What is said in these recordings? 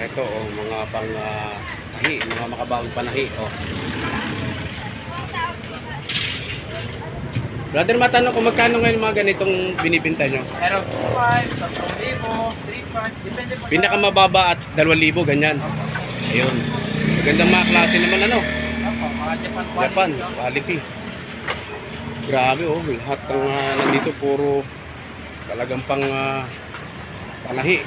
Ito oh, mga pang tahi, mga makabagong panahi oh. Brother, matanong kung magkano ngayon mga ganitong binibinta nyo? Meron 2,500, 3,500, depende po. Pinakamababa at 2,000 ganyan. Ayun. Magandang mga klase naman ano. Opo, mga Japan quality. Japan quality. Grabe oh, lahat ng nandito puro talagang pang panahi.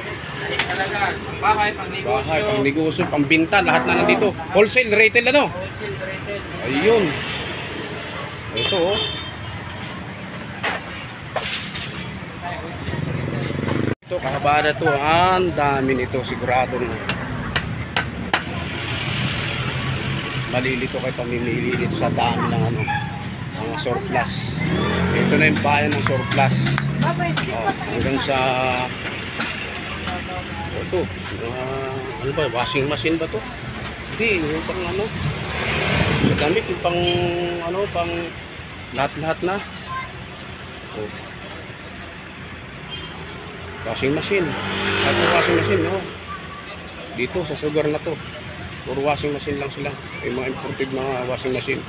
Talaga, bahay, pang negosyo. Bahay, pang negosyo, pang binta, lahat na nandito. Wholesale, retail ano? Wholesale, retail. Ayun. Ito oh. Ito, kahabaan na to. Ang dami nito, sigurado na. Malilito kayo pamimili dito sa dami ng ano, mga surplus. Ito na yung bayan ng surplus. Hanggang sa ito, ano ba, washing machine ba to? Hindi, yung pang ano, damit, yung pang ano, pang lahat-lahat na. Oh. Washing machine. At washing machine, no? Dito sa sugar na to. Puro washing machine lang sila. Yung mga imported na washing machine.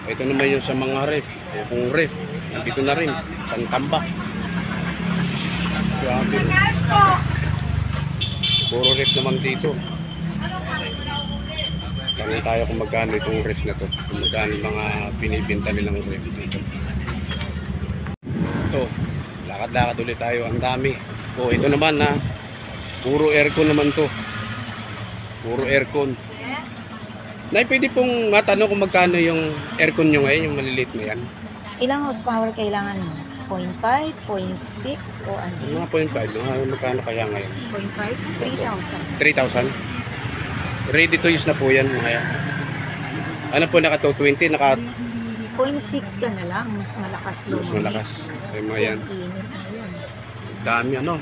Ito naman yung sa mga ref. Kung ref, dito na rin. Sa tambak. Grabe. Puro ref naman dito. Tanong tayo kung magkano itong ref na to. Kung magkano mga binibinta nilang ref dito. Ito. Lakad-lakad ulit tayo. Ang dami. Oh, ito naman na. Puro aircon naman to. Puro aircon. Yes. Nay, pwede pong matanong kung magkano yung aircon nyo ngayon, yung maliliit na yan? Ilang horsepower kailangan mo? 0.5, 0.6 o ano? Mga 0.5. Magkano kaya ngayon? 0.5, 3,000. 3,000? Ready to use na po yan mga yan. Ano po, naka 220, naka 0.6 ka na lang, mas malakas mas malakas. Ay mga yan. Init na yun. Dami ano.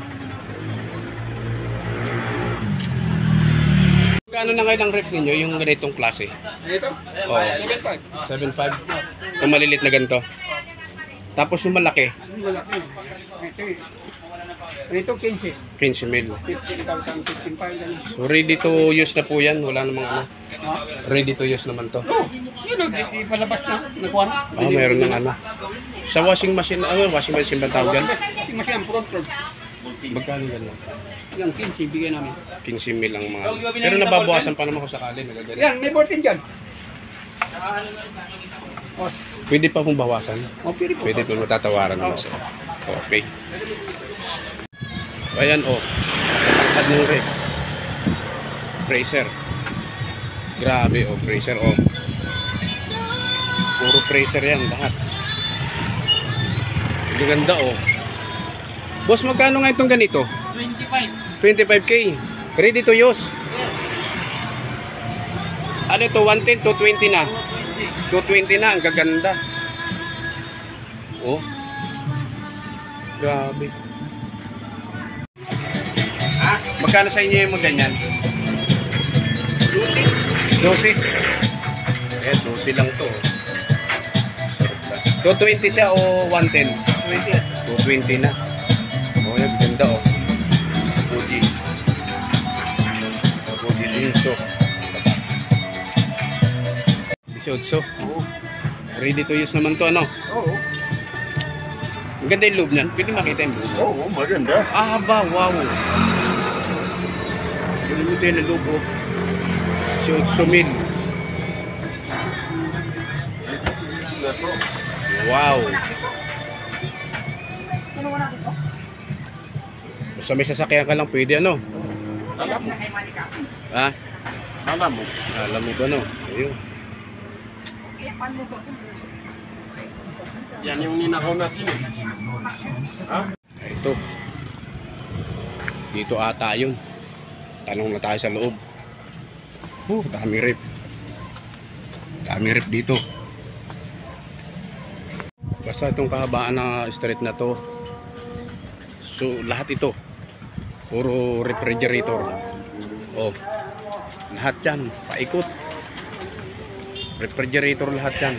Magkano na ngayon ang ref ninyo, yung ganitong klase? Ito? Oo. 7,500. 7.5. Yung malilit na ganito. Tapos yung malaki, Malaki. Ito 15. 15 mil. 15,000, 15,500. So ready to use na po yan. Wala namang ano. Ready to use naman to. Oh, yun, di palabas na. Nakuha na. Ah, mayroon ng ano. Sa washing machine, ano, washing machine ba tawag yan? Kasi masih ang front road. Magkano ganun? Yung 15, bigyan namin. 15 mil ang mga. Pero nababawasan pa naman kung sakali. Nagagalit. Yan, may 14 dyan. Oh, Pwede pa pong bawasan. pwede po. Pwede po matatawaran naman siya. Okay. Ayan oh. Tangkad ng ref. Bracer. Grabe oh, bracer oh. Puro bracer yan lahat. Ang ganda oh. Boss, magkano nga itong ganito? 25. 25k. Ready to use. Ano ito? 110, 220 na. 220 na, ang gaganda. Oh. Grabe. Magkano sa inyo yung mga ganyan? 12. Eh, 12 lang to. 220 siya o 110? 220 na. Oh, yung ganda oh. Fuji. Fuji Dinso. 18. Ready to use naman to, ano? Oo. Ang ganda yung loob niyan. Pwede makita yung loob. Oo, maganda. Ah, ba, wow. Pwede tayo na loob, oh. 18 mil. Wow. Basta may sasakyan ka lang, pwede ano? Alam mo. Ha? Alam mo. Alam mo ba no? Ayun. Yan yung ninakaw natin. Ha? Ito. Dito ata yun. Tanong na tayo sa loob. Daming ref. Daming ref dito. Basta itong kahabaan na street na to. So lahat ito. Puro refrigerator. Oh. Lahat yan. Paikot. Refrigerator lahat yan.